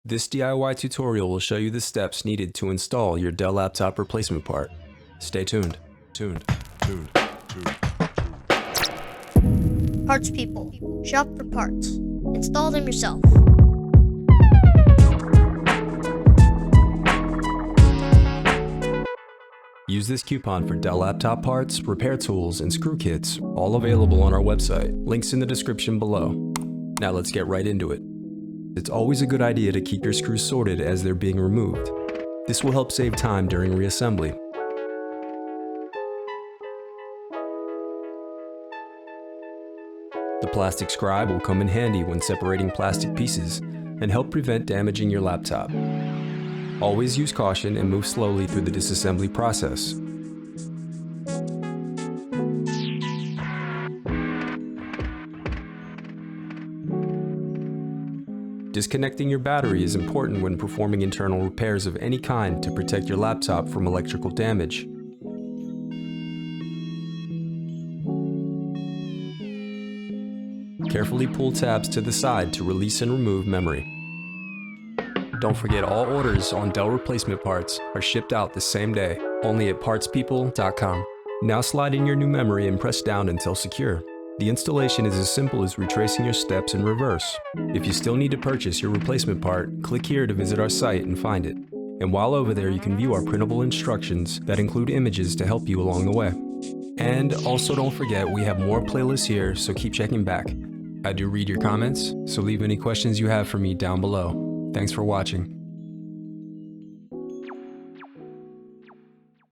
This DIY tutorial will show you the steps needed to install your Dell laptop replacement part. Stay tuned. Parts people. Shop for parts. Install them yourself. Use this coupon for Dell laptop parts, repair tools, and screw kits, all available on our website. Links in the description below. Now let's get right into it. It's always a good idea to keep your screws sorted as they're being removed. This will help save time during reassembly. The plastic scribe will come in handy when separating plastic pieces and help prevent damaging your laptop. Always use caution and move slowly through the disassembly process. Disconnecting your battery is important when performing internal repairs of any kind to protect your laptop from electrical damage. Carefully pull tabs to the side to release and remove memory. Don't forget, all orders on Dell replacement parts are shipped out the same day, only at partspeople.com. Now slide in your new memory and press down until secure. The installation is as simple as retracing your steps in reverse. If you still need to purchase your replacement part, click here to visit our site and find it. And while over there, you can view our printable instructions that include images to help you along the way. And also don't forget, we have more playlists here, so keep checking back. I do read your comments, so leave any questions you have for me down below. Thanks for watching.